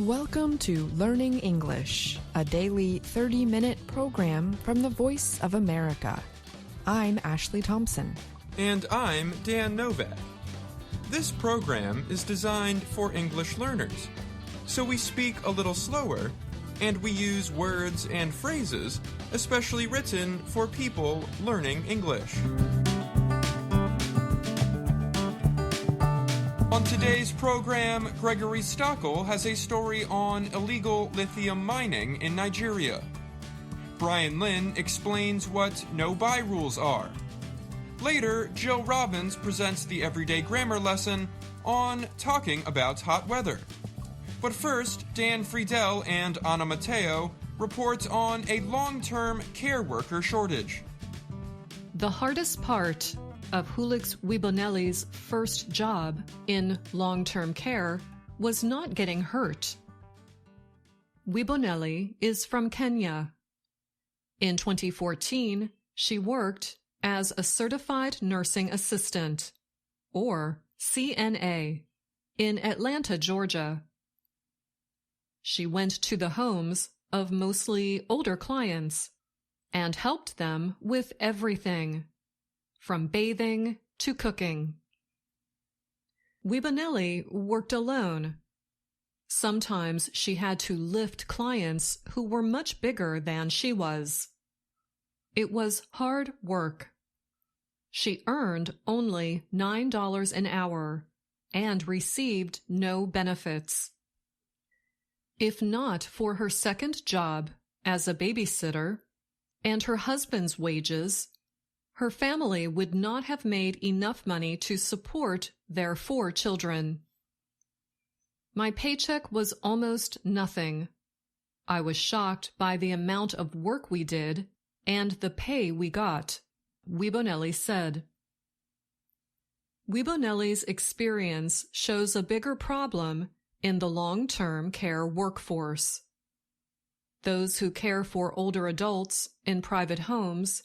Welcome to Learning English, a daily 30-minute program from the Voice of America. I'm Ashley Thompson. And I'm Dan Novak. This program is designed for English learners, so we speak a little slower, and we use words and phrases especially written for people learning English. On today's program, Gregory Stockel has a story on illegal lithium mining in Nigeria. Brian Lynn explains what no-buy rules are. Later, Jill Robbins presents the everyday grammar lesson on talking about hot weather. But first, Dan Friedel and Anna Matteo report on a long-term care worker shortage. The hardest part of Hulix Wibonelli's first job in long-term care was not getting hurt. Wibonelli is from Kenya. In 2014, she worked as a certified nursing assistant, or CNA, in Atlanta, Georgia. She went to the homes of mostly older clients and helped them with everything, from bathing to cooking. Wibonelli worked alone. Sometimes she had to lift clients who were much bigger than she was. It was hard work. She earned only $9 an hour and received no benefits. If not for her second job as a babysitter and her husband's wages, her family would not have made enough money to support their 4 children. My paycheck was almost nothing. I was shocked by the amount of work we did and the pay we got, Wibonelli said. Wibonelli's experience shows a bigger problem in the long-term care workforce. Those who care for older adults in private homes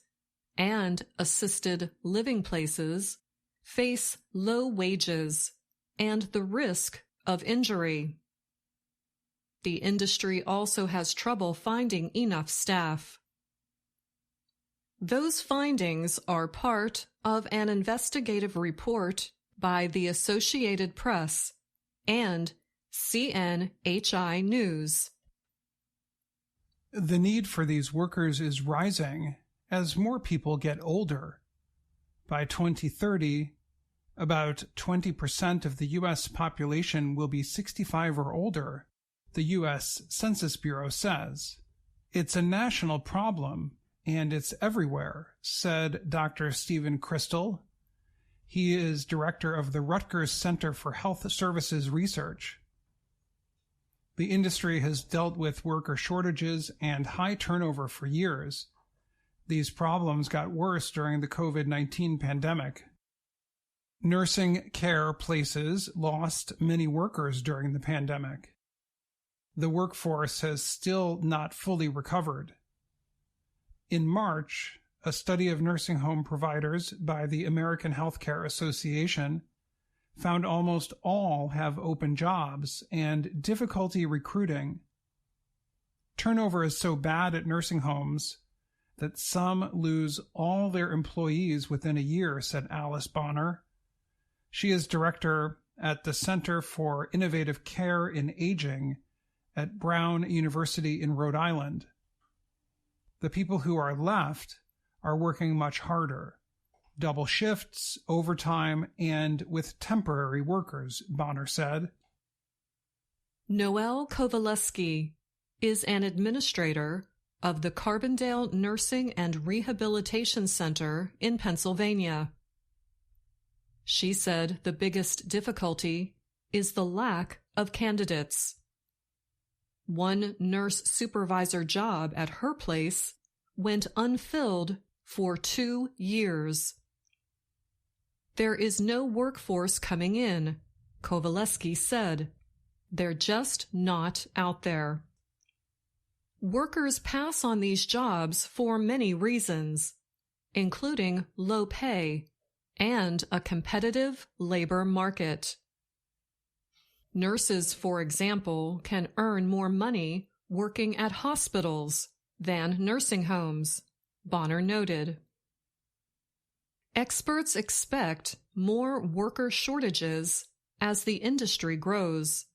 and assisted living places face low wages and the risk of injury. The industry also has trouble finding enough staff. Those findings are part of an investigative report by the Associated Press and CNHI News. The need for these workers is rising as more people get older. By 2030, about 20% of the U.S. population will be 65 or older, the U.S. Census Bureau says. It's a national problem, and it's everywhere, said Dr. Stephen Crystal. He is director of the Rutgers Center for Health Services Research. The industry has dealt with worker shortages and high turnover for years. These problems got worse during the COVID-19 pandemic. Nursing care places lost many workers during the pandemic. The workforce has still not fully recovered. In March, a study of nursing home providers by the American Healthcare Association found almost all have open jobs and difficulty recruiting. Turnover is so bad at nursing homes that some lose all their employees within a year, said Alice Bonner. She is director at the Center for Innovative Care in Aging at Brown University in Rhode Island. The people who are left are working much harder, double shifts, overtime, and with temporary workers, Bonner said. Noel Kowaleski is an administrator of the Carbondale Nursing and Rehabilitation Center in Pennsylvania. She said the biggest difficulty is the lack of candidates. One nurse supervisor job at her place went unfilled for 2 years. There is no workforce coming in, Kowaleski said. They're just not out there. Workers pass on these jobs for many reasons, including low pay and a competitive labor market. Nurses, for example, can earn more money working at hospitals than nursing homes, Bonner noted. Experts expect more worker shortages as the industry grows.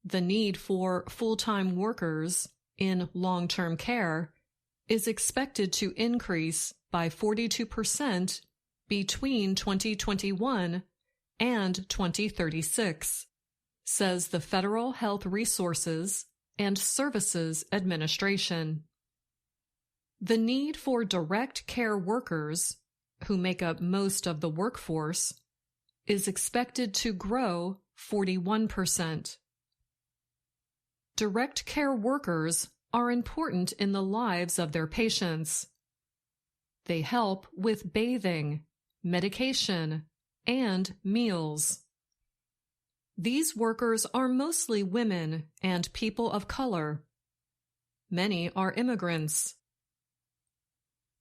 The need for full-time workers in long-term care is expected to increase by 42% between 2021 and 2036, says the Federal Health Resources and Services Administration. The need for direct care workers, who make up most of the workforce, is expected to grow 41%. Direct care workers are important in the lives of their patients. They help with bathing, medication, and meals. These workers are mostly women and people of color. Many are immigrants.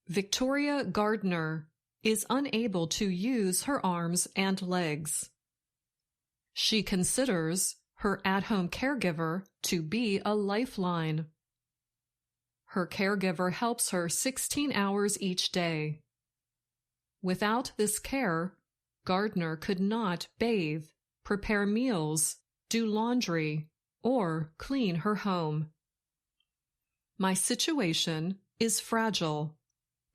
Victoria Gardner is unable to use her arms and legs. She considers her at-home caregiver to be a lifeline. Her caregiver helps her 16 hours each day. Without this care, Gardner could not bathe, prepare meals, do laundry, or clean her home. My situation is fragile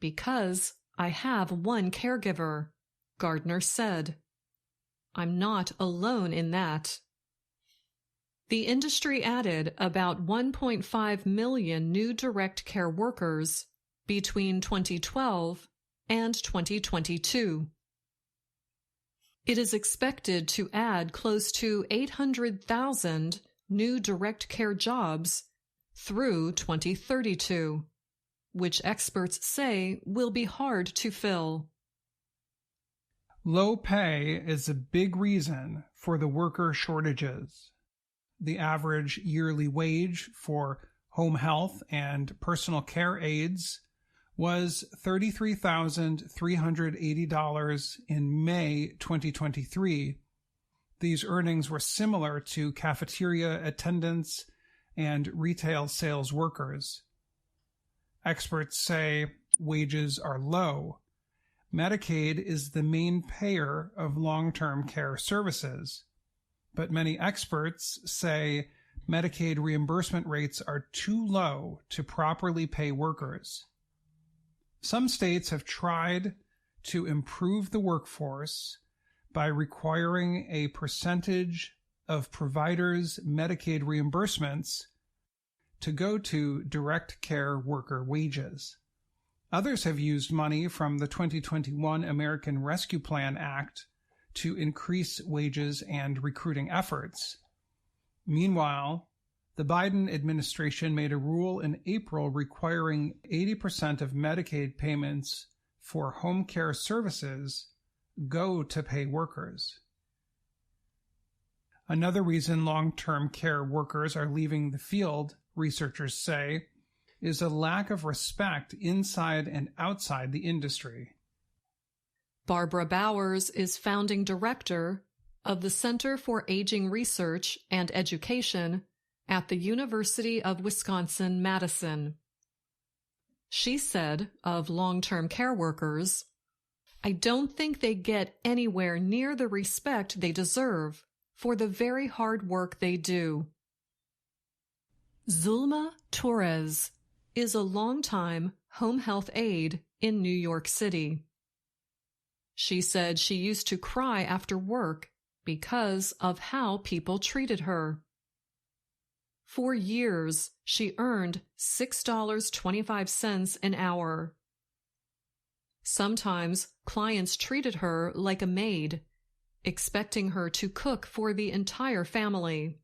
because I have one caregiver, Gardner said. I'm not alone in that. The industry added about 1.5 million new direct care workers between 2012 and 2022. It is expected to add close to 800,000 new direct care jobs through 2032, which experts say will be hard to fill. Low pay is a big reason for the worker shortages. The average yearly wage for home health and personal care aides was $33,380 in May 2023. These earnings were similar to cafeteria attendants and retail sales workers. Experts say wages are low. Medicaid is the main payer of long-term care services, but many experts say Medicaid reimbursement rates are too low to properly pay workers. Some states have tried to improve the workforce by requiring a percentage of providers' Medicaid reimbursements to go to direct care worker wages. Others have used money from the 2021 American Rescue Plan Act to increase wages and recruiting efforts. Meanwhile, the Biden administration made a rule in April requiring 80% of Medicaid payments for home care services go to pay workers. Another reason long-term care workers are leaving the field, researchers say, is a lack of respect inside and outside the industry. Barbara Bowers is founding director of the Center for Aging Research and Education at the University of Wisconsin-Madison. She said of long-term care workers, "I don't think they get anywhere near the respect they deserve for the very hard work they do." Zulma Torres is a longtime home health aide in New York City. She said she used to cry after work because of how people treated her. For years, she earned $6.25 an hour. Sometimes clients treated her like a maid, expecting her to cook for the entire family.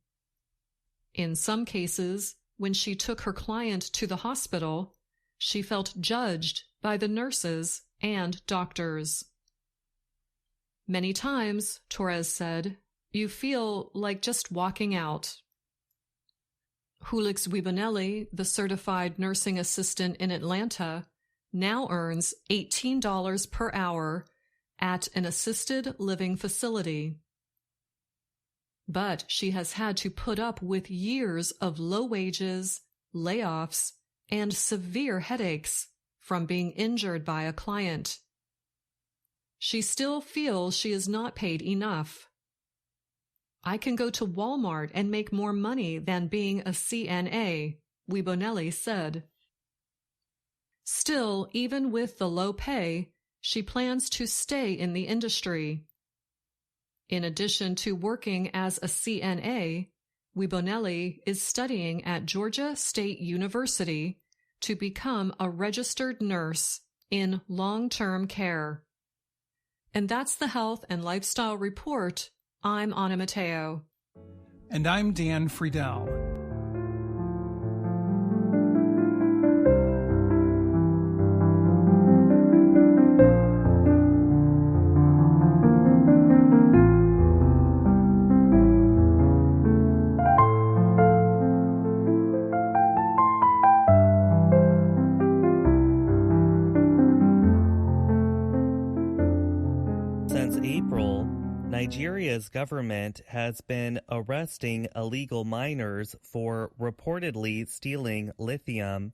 In some cases, when she took her client to the hospital, she felt judged by the nurses and doctors. Many times, Torres said, you feel like just walking out. Julix Wibonelli, the certified nursing assistant in Atlanta, now earns $18 per hour at an assisted living facility. But she has had to put up with years of low wages, layoffs, and severe headaches from being injured by a client. She still feels she is not paid enough. I can go to Walmart and make more money than being a CNA, Wibonelli said. Still, even with the low pay, she plans to stay in the industry. In addition to working as a CNA, Wibonelli is studying at Georgia State University to become a registered nurse in long-term care. And that's the Health and Lifestyle Report. I'm Anna Mateo. And I'm Dan Friedel. Since April, Nigeria's government has been arresting illegal miners for reportedly stealing lithium.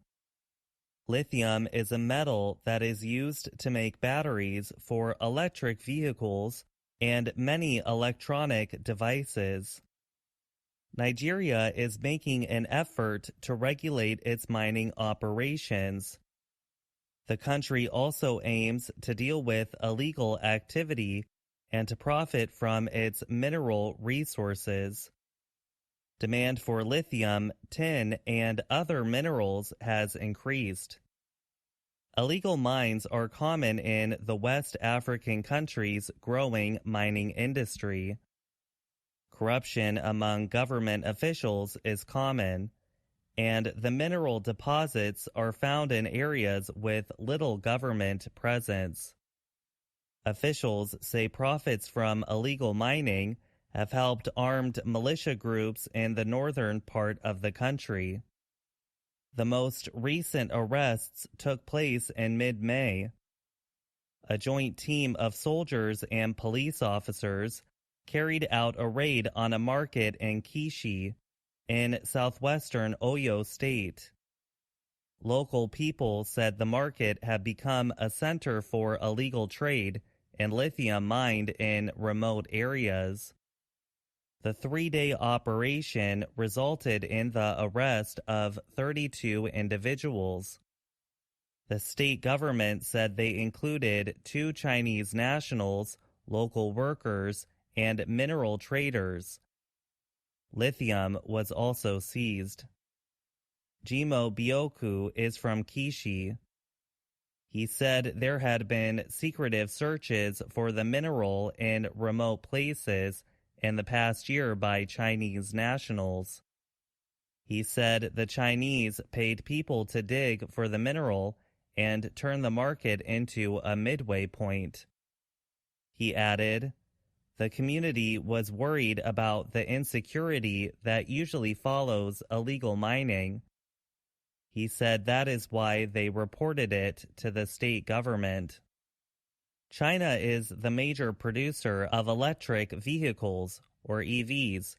Lithium is a metal that is used to make batteries for electric vehicles and many electronic devices. Nigeria is making an effort to regulate its mining operations. The country also aims to deal with illegal activity and to profit from its mineral resources. Demand for lithium, tin, and other minerals has increased. Illegal mines are common in the West African countries' growing mining industry. Corruption among government officials is common, and the mineral deposits are found in areas with little government presence. Officials say profits from illegal mining have helped armed militia groups in the northern part of the country. The most recent arrests took place in mid-May. A joint team of soldiers and police officers carried out a raid on a market in Kishi, in southwestern Oyo State. Local people said the market had become a center for illegal trade and lithium mined in remote areas. The 3-day operation resulted in the arrest of 32 individuals. The state government said they included 2 Chinese nationals, local workers, and mineral traders. Lithium was also seized. Jimo Bioku is from Kishi. He said there had been secretive searches for the mineral in remote places in the past year by Chinese nationals. He said the Chinese paid people to dig for the mineral and turn the market into a midway point. He added, the community was worried about the insecurity that usually follows illegal mining. He said that is why they reported it to the state government. China is the major producer of electric vehicles, or EVs,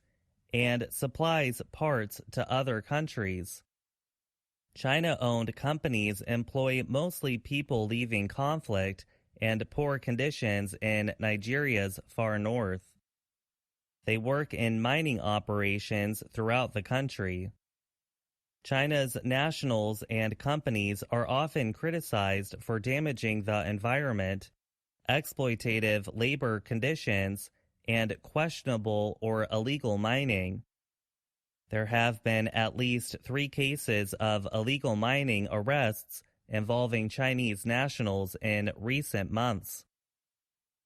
and supplies parts to other countries. China-owned companies employ mostly people leaving conflict and poor conditions in Nigeria's far north. They work in mining operations throughout the country. China's nationals and companies are often criticized for damaging the environment, exploitative labor conditions, and questionable or illegal mining. There have been at least 3 cases of illegal mining arrests involving Chinese nationals in recent months.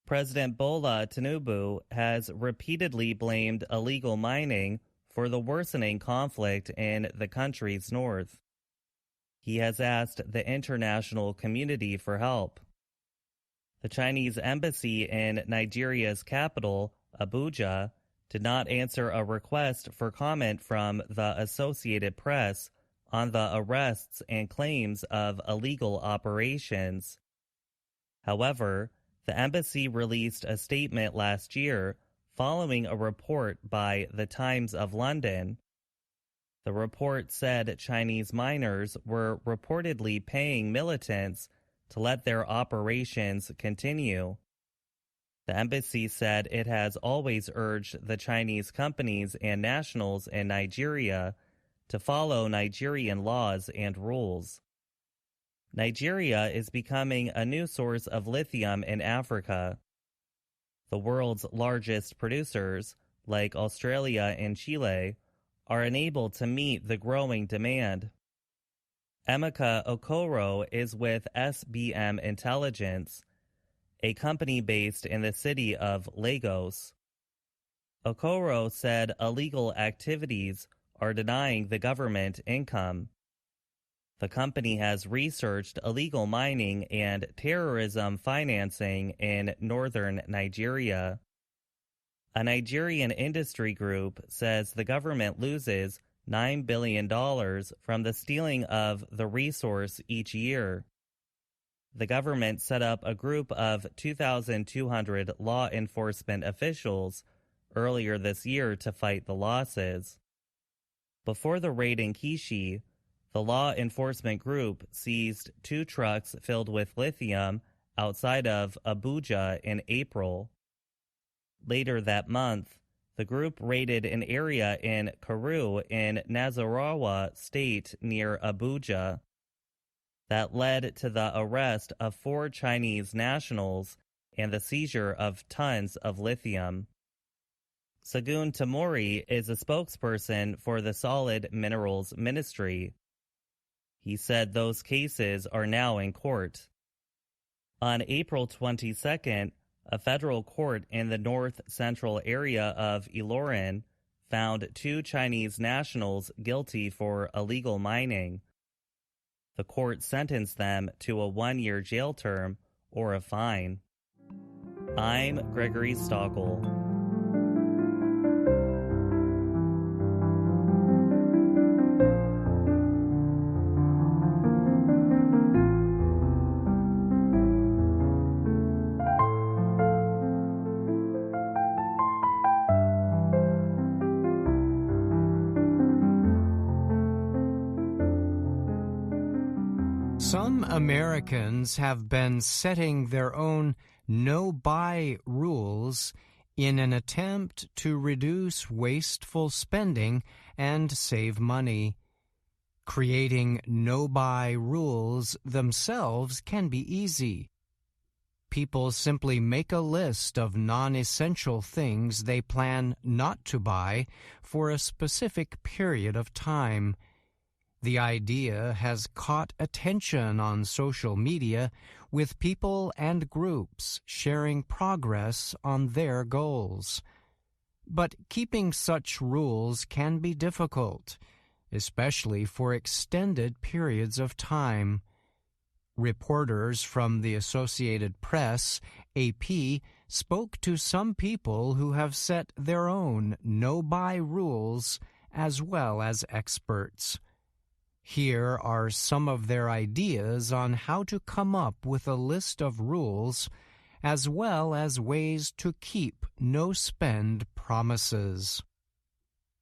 President Bola Tinubu has repeatedly blamed illegal mining for the worsening conflict in the country's north. He has asked the international community for help. The Chinese embassy in Nigeria's capital, Abuja, did not answer a request for comment from the Associated Press on the arrests and claims of illegal operations. However, the embassy released a statement last year following a report by The Times of London. The report said Chinese miners were reportedly paying militants to let their operations continue. The embassy said it has always urged the Chinese companies and nationals in Nigeria to follow Nigerian laws and rules. Nigeria is becoming a new source of lithium in Africa. The world's largest producers, like Australia and Chile, are unable to meet the growing demand. Emeka Okoro is with SBM Intelligence, a company based in the city of Lagos. Okoro said illegal activities are denying the government income. The company has researched illegal mining and terrorism financing in northern Nigeria. A Nigerian industry group says the government loses $9 billion from the stealing of the resource each year. The government set up a group of 2,200 law enforcement officials earlier this year to fight the losses. Before the raid in Kishi, the law enforcement group seized 2 trucks filled with lithium outside of Abuja in April. Later that month, the group raided an area in Karu in Nasarawa State near Abuja. That led to the arrest of 4 Chinese nationals and the seizure of tons of lithium. Sagun Tamori is a spokesperson for the Solid Minerals Ministry. He said those cases are now in court. On April 22nd, a federal court in the north-central area of Ilorin found 2 Chinese nationals guilty for illegal mining. The court sentenced them to a 1-year jail term or a fine. I'm Gregory Stockel. Some Americans have been setting their own no-buy rules in an attempt to reduce wasteful spending and save money. Creating no-buy rules themselves can be easy. People simply make a list of non-essential things they plan not to buy for a specific period of time. The idea has caught attention on social media, with people and groups sharing progress on their goals. But keeping such rules can be difficult, especially for extended periods of time. Reporters from the Associated Press, AP, spoke to some people who have set their own no-buy rules as well as experts. Here are some of their ideas on how to come up with a list of rules, as well as ways to keep no-spend promises.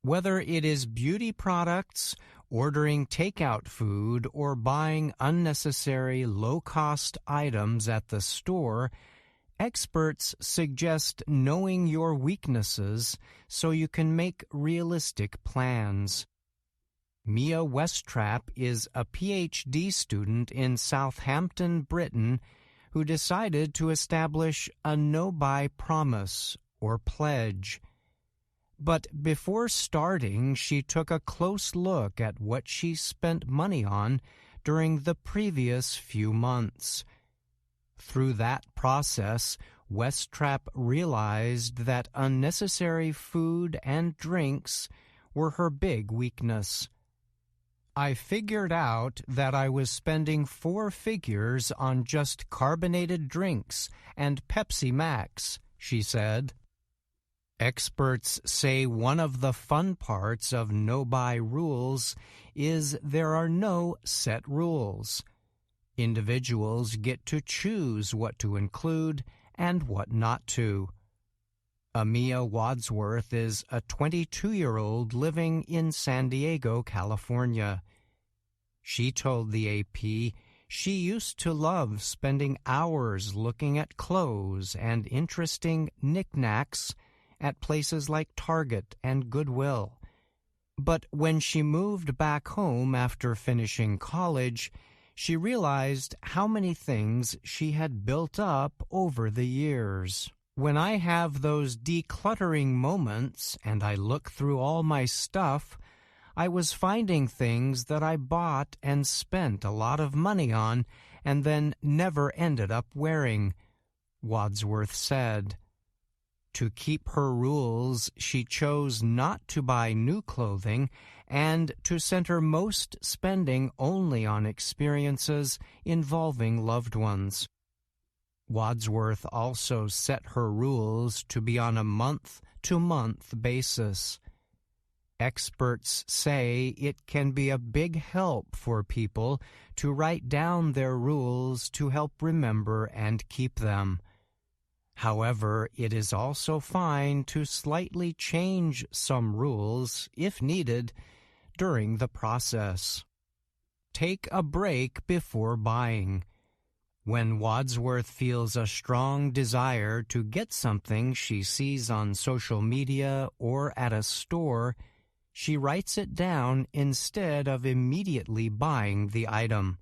Whether it is beauty products, ordering takeout food, or buying unnecessary low-cost items at the store, experts suggest knowing your weaknesses so you can make realistic plans. Mia Westrap is a PhD student in Southampton, Britain, who decided to establish a no-buy promise or pledge. But before starting, she took a close look at what she spent money on during the previous few months. Through that process, Westrap realized that unnecessary food and drinks were her big weakness. I figured out that I was spending 4 figures on just carbonated drinks and Pepsi Max, she said. Experts say one of the fun parts of no-buy rules is there are no set rules. Individuals get to choose what to include and what not to. Amia Wadsworth is a 22-year-old living in San Diego, California. She told the AP she used to love spending hours looking at clothes and interesting knickknacks at places like Target and Goodwill. But when she moved back home after finishing college, she realized how many things she had built up over the years. When I have those decluttering moments and I look through all my stuff, I was finding things that I bought and spent a lot of money on and then never ended up wearing, Wadsworth said. To keep her rules, she chose not to buy new clothing and to center most spending only on experiences involving loved ones. Wadsworth also set her rules to be on a month-to-month basis. Experts say it can be a big help for people to write down their rules to help remember and keep them. However, it is also fine to slightly change some rules, if needed, during the process. Take a break before buying. When Wadsworth feels a strong desire to get something she sees on social media or at a store, she writes it down instead of immediately buying the item.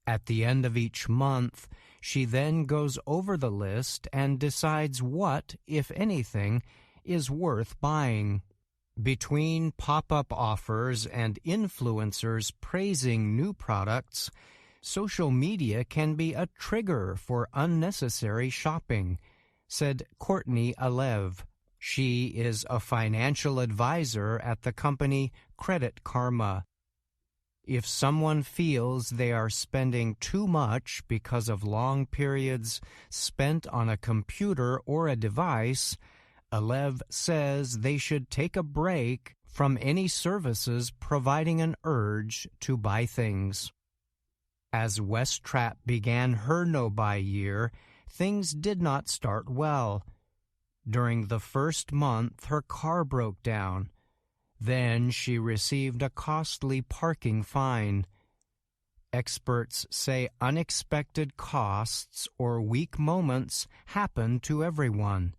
At the end of each month, she then goes over the list and decides what, if anything, is worth buying. Between pop-up offers and influencers praising new products, social media can be a trigger for unnecessary shopping, said Courtney Alev. She is a financial advisor at the company Credit Karma. If someone feels they are spending too much because of long periods spent on a computer or a device, Alev says they should take a break from any services providing an urge to buy things. As Westrap began her no-buy year, things did not start well. During the first month, her car broke down. Then she received a costly parking fine. Experts say unexpected costs or weak moments happen to everyone.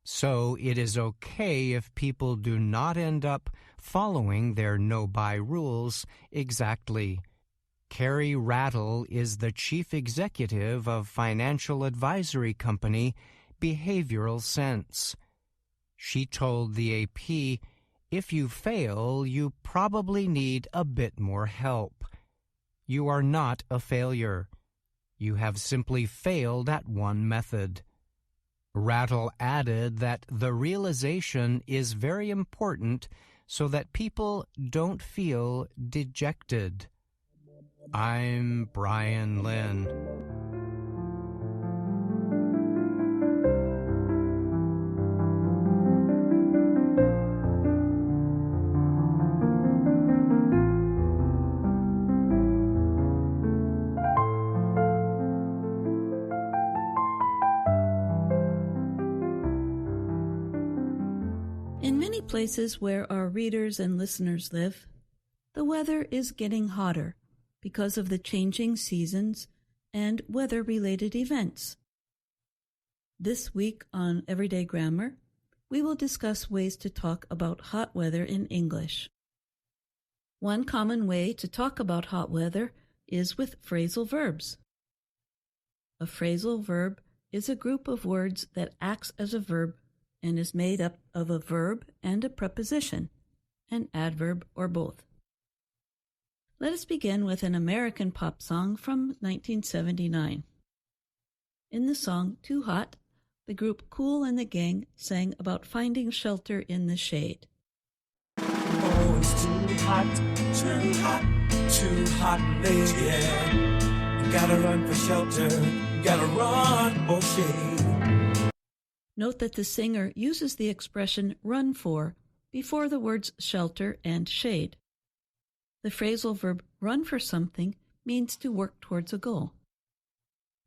So it is okay if people do not end up following their no-buy rules exactly. Carrie Rattle is the chief executive of financial advisory company Behavioral Sense. She told the AP, "If you fail, you probably need a bit more help. You are not a failure. You have simply failed at one method." Rattle added that the realization is very important so that people don't feel dejected. I'm Brian Lynn. In many places where our readers and listeners live, the weather is getting hotter because of the changing seasons and weather-related events. This week on Everyday Grammar, we will discuss ways to talk about hot weather in English. One common way to talk about hot weather is with phrasal verbs. A phrasal verb is a group of words that acts as a verb and is made up of a verb and a preposition, an adverb or both. Let us begin with an American pop song from 1979. In the song Too Hot, the group Kool and the Gang sang about finding shelter in the shade. Oh, it's too hot, too hot, too hot, lady. You gotta run for shelter, you gotta run for shade. Note that the singer uses the expression run for before the words shelter and shade. The phrasal verb run for something means to work towards a goal.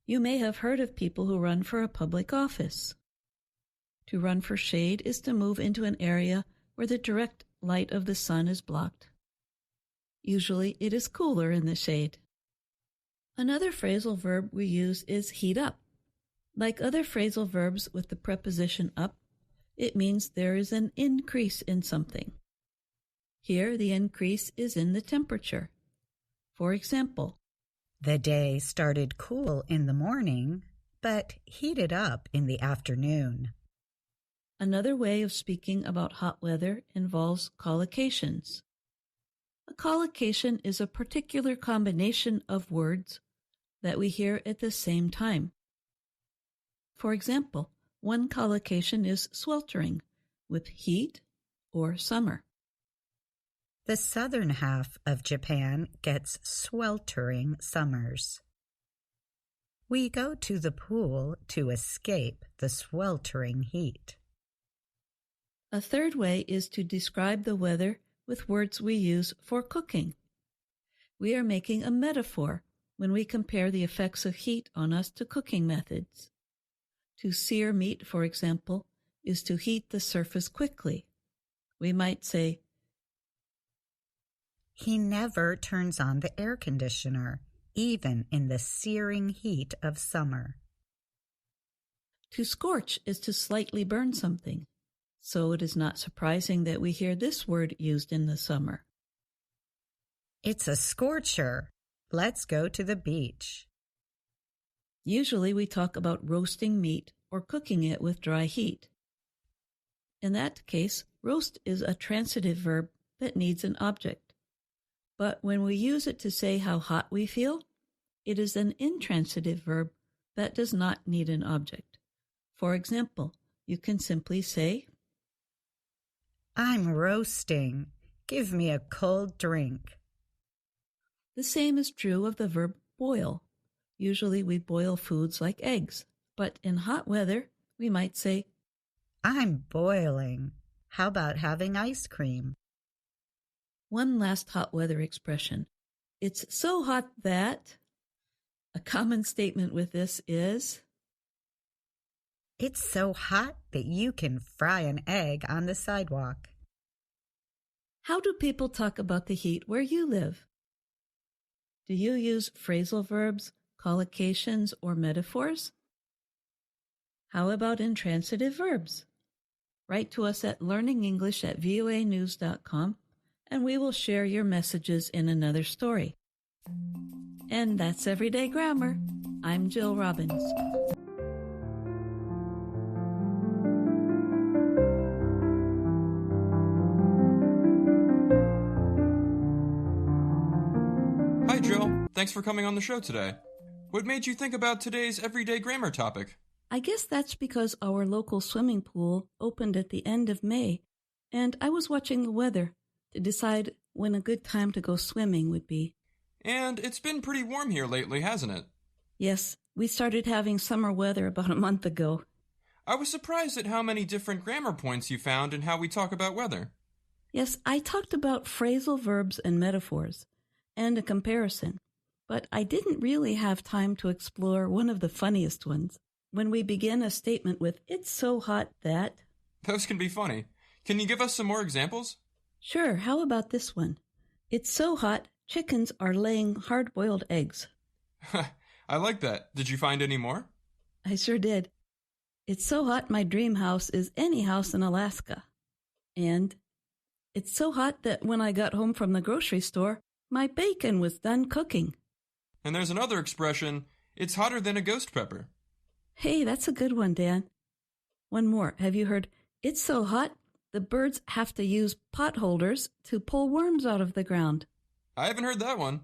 You may have heard of people who run for a public office. To run for shade is to move into an area where the direct light of the sun is blocked. Usually it is cooler in the shade. Another phrasal verb we use is heat up. Like other phrasal verbs with the preposition up, it means there is an increase in something. Here, the increase is in the temperature. For example, the day started cool in the morning, but heated up in the afternoon. Another way of speaking about hot weather involves collocations. A collocation is a particular combination of words that we hear at the same time. For example, one collocation is sweltering, with heat or summer. The southern half of Japan gets sweltering summers. We go to the pool to escape the sweltering heat. A third way is to describe the weather with words we use for cooking. We are making a metaphor when we compare the effects of heat on us to cooking methods. To sear meat, for example, is to heat the surface quickly. We might say, he never turns on the air conditioner, even in the searing heat of summer. To scorch is to slightly burn something, so it is not surprising that we hear this word used in the summer. It's a scorcher. Let's go to the beach. Usually we talk about roasting meat or cooking it with dry heat. In that case, roast is a transitive verb that needs an object. But when we use it to say how hot we feel, it is an intransitive verb that does not need an object. For example, you can simply say, I'm roasting. Give me a cold drink. The same is true of the verb boil. Usually we boil foods like eggs, but in hot weather, we might say, I'm boiling. How about having ice cream? One last hot weather expression. It's so hot that... A common statement with this is, it's so hot that you can fry an egg on the sidewalk. How do people talk about the heat where you live? Do you use phrasal verbs, collocations, or metaphors? How about intransitive verbs? Write to us at learningenglish@voanews.com and we will share your messages in another story. And that's Everyday Grammar. I'm Jill Robbins. Hi, Jill. Thanks for coming on the show today. What made you think about today's everyday grammar topic? I guess that's because our local swimming pool opened at the end of May, and I was watching the weather to decide when a good time to go swimming would be. And it's been pretty warm here lately, hasn't it? Yes, we started having summer weather about a month ago. I was surprised at how many different grammar points you found in how we talk about weather. Yes, I talked about phrasal verbs and metaphors, and a comparison, but I didn't really have time to explore one of the funniest ones. When we begin a statement with, it's so hot that... Those can be funny. Can you give us some more examples? Sure, how about this one? It's so hot, chickens are laying hard-boiled eggs. I like that. Did you find any more? I sure did. It's so hot my dream house is any house in Alaska. And it's so hot that when I got home from the grocery store, my bacon was done cooking. And there's another expression, it's hotter than a ghost pepper. Hey, that's a good one, Dan. One more. Have you heard, it's so hot, the birds have to use pot holders to pull worms out of the ground? I haven't heard that one.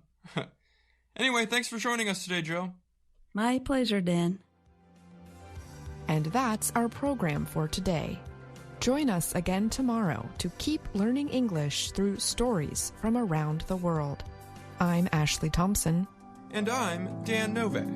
Anyway, thanks for joining us today, Joe. My pleasure, Dan. And that's our program for today. Join us again tomorrow to keep learning English through stories from around the world. I'm Ashley Thompson. And I'm Dan Novak.